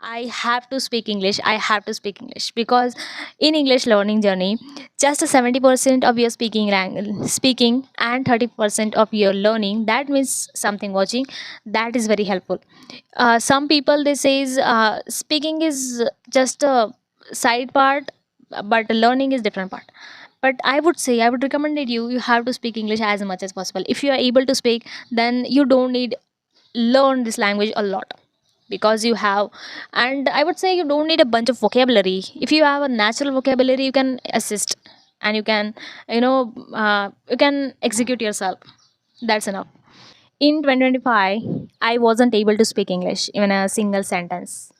I have to speak English. I have to speak English because in English learning journey, just a 70% of your speaking and 30% of your learning. That means something watching. That is very helpful. Some people they says speaking is just a side part, but learning is different part. But I would say I would recommend it you have to speak English as much as possible. If you are able to speak, then you don't need learn this language a lot because you have. And I would say you don't need a bunch of vocabulary. If you have a natural vocabulary, you can assist, and you can, you can execute yourself. That's enough. In 2025, I wasn't able to speak English even a single sentence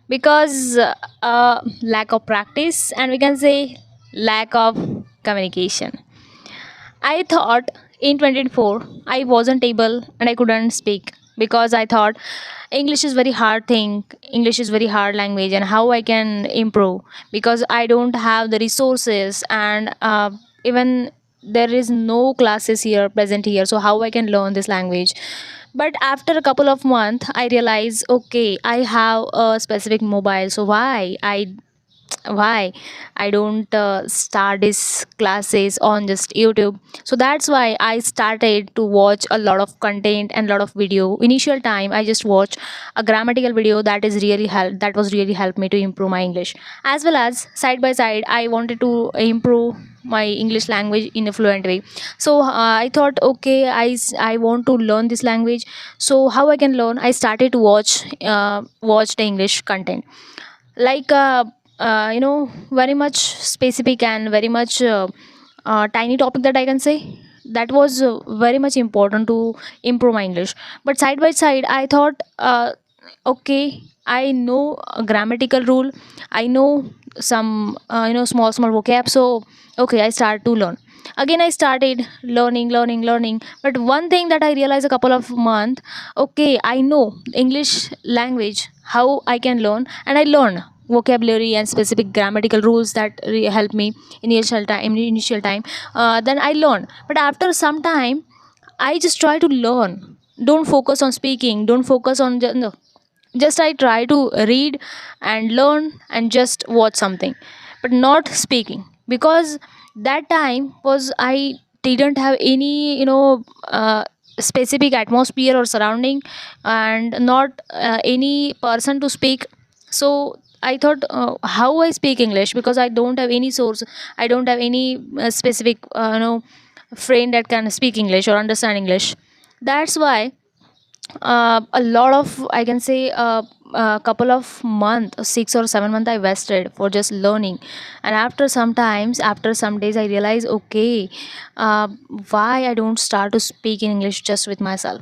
because lack of practice, and we can say lack of communication. I thought in 2024 I wasn't able and I couldn't speak because I thought English is very hard thing. English is very hard language, and how I can improve because I don't have the resources, and even there is no classes here present here. So how I can learn this language? But after a couple of months, I realized okay, I have a specific mobile. So why I don't start these classes on just YouTube. So that's why I started to watch a lot of content and lot of video. Initial time I just watched a grammatical video that was really helped me to improve my English, as well as side by side I wanted to improve my English language in a fluent way. So I thought okay, I want to learn this language. So how I can learn? I started to watch the English content, like very much specific and very much tiny topic that I can say that was very much important to improve my English. But side by side I thought okay, I know a grammatical rule, I know some small vocab. So okay, I start to learn. Again I started learning. But one thing that I realized a couple of months, okay, I know English language, how I can learn, and I learn vocabulary and specific grammatical rules that help me initial time. Then I learn, but after some time I just try to learn. Don't focus on speaking, don't focus on no. Just I try to read and learn and just watch something, but not speaking, because that time was I didn't have any specific atmosphere or surrounding, and not any person to speak. So I thought how I speak English, because I don't have any source, I don't have any specific friend that can speak English or understand English. That's why a lot of, I can say, a couple of months, 6 or 7 months I wasted for just learning. And after some days I realized okay, uh, why I don't start to speak in English just with myself.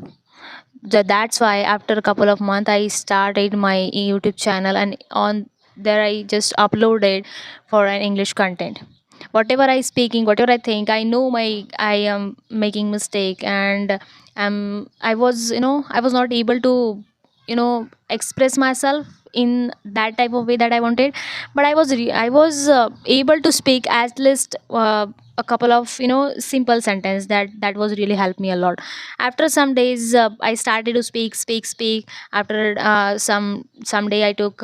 That's why after a couple of months I started my YouTube channel, and on there I just uploaded for an English content. Whatever I speaking, whatever I think, I know I am making mistake, and I was not able to express myself in that type of way that I wanted. But I was able to speak at least a couple of simple sentence that was really helped me a lot. After some days I started to speak. After some day I took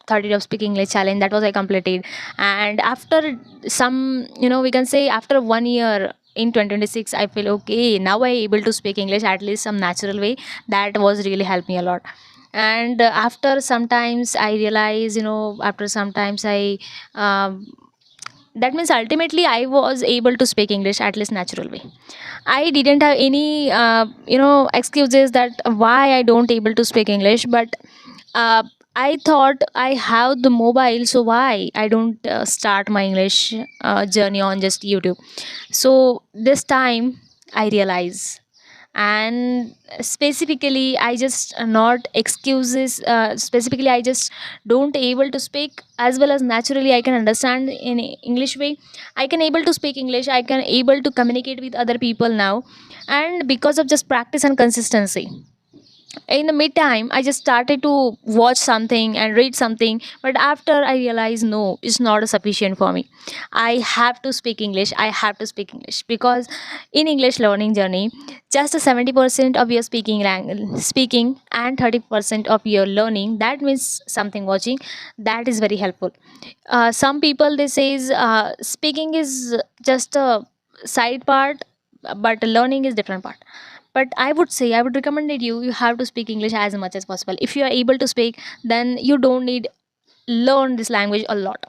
30 days of speaking English challenge, that was I completed. And after some, we can say after 1 year in 2026, I feel okay, now I able to speak English at least some natural way. That was really helped me a lot. And after sometimes I realize, after sometimes I um, that means ultimately I was able to speak English at least natural way. I didn't have any excuses that why I don't able to speak English. But uh, I thought I have the mobile, so why I don't start my English journey on just YouTube. So this time I realize, and specifically I just not excuses, specifically I just don't able to speak as well as naturally I can understand in English way. I can able to speak English, I can able to communicate with other people now, and because of just practice and consistency. In the meantime I just started to watch something and read something, but after I realized no, it's not sufficient for me. I have to speak English. I have to speak English because in English learning journey, just 70% of your speaking and 30% of your learning, that means something watching, that is very helpful. Some people they says speaking is just a side part, but learning is different part. But I would say, I would recommend it you have to speak English as much as possible. If you are able to speak, then you don't need learn this language a lot,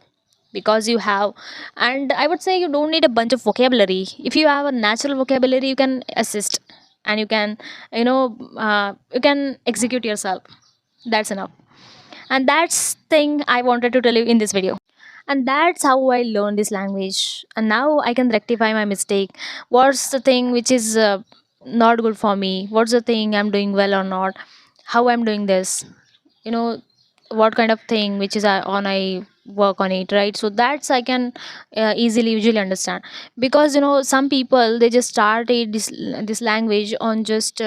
because you have. And I would say you don't need a bunch of vocabulary. If you have a natural vocabulary, you can assist, and you can, you can execute yourself. That's enough. And that's thing I wanted to tell you in this video. And that's how I learned this language, and now I can rectify my mistake. What's the thing which is not good for me? What's the thing I'm doing well or not? How I'm doing this, you know what kind of thing which is on I work on it, right? So that's I can easily usually understand. Because some people they just started this language on just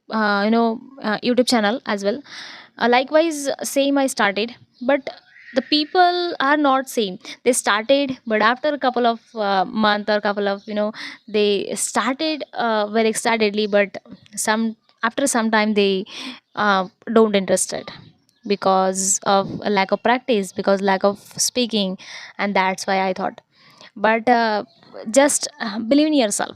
YouTube channel as well. Likewise same I started, but the people are not same. They started, but after a couple of month or couple of they started very excitedly, but some after some time they don't interested, because of a lack of practice, because lack of speaking. And that's why I thought, but just believe in yourself,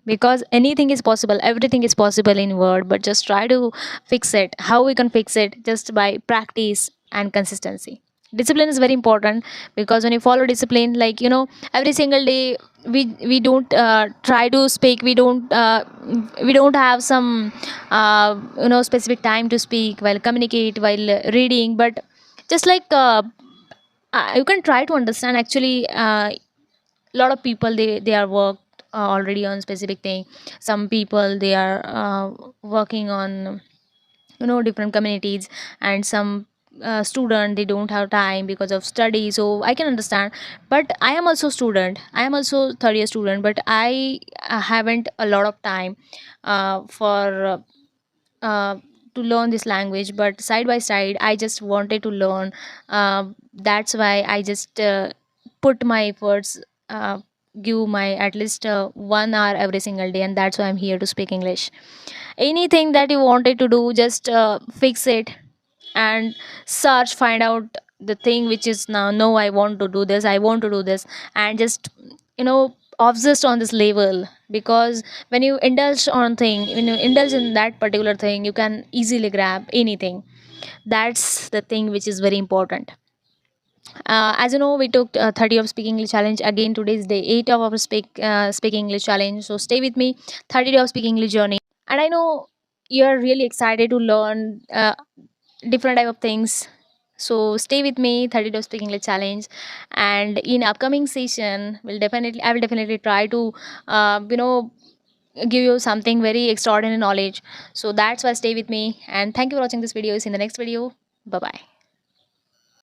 because anything is possible, everything is possible in word, but just try to fix it. How we can fix it? Just by practice and consistency. Discipline is very important, because when you follow discipline, like every single day, we don't try to speak, we don't have some specific time to speak while communicate, while reading, but just like you can try to understand. Actually a lot of people they are worked already on specific thing. Some people they are working on different communities, and some student they don't have time because of study, so I can understand. But I am also student, I am also third year student, but I haven't a lot of time for uh, to learn this language. But side by side I just wanted to learn. That's why I just put my efforts, give my at least 1 hour every single day, and that's why I'm here to speak English. Anything that you wanted to do, just fix it, and search, find out the thing which is now, no, I want to do this, I want to do this, and just obsessed on this level. Because when you indulge on thing, when you indulge in that particular thing, you can easily grab anything. That's the thing which is very important. As you know, we took 30 of speaking English challenge. Again, today is day 8 of our speaking English challenge. So stay with me, 30 day of speaking English journey. And I know you're really excited to learn different type of things. So stay with me, 30 day of speaking English challenge. And in upcoming session, I will definitely try to give you something very extraordinary knowledge. So that's why stay with me, and thank you for watching this video. See you in the next video. Bye bye.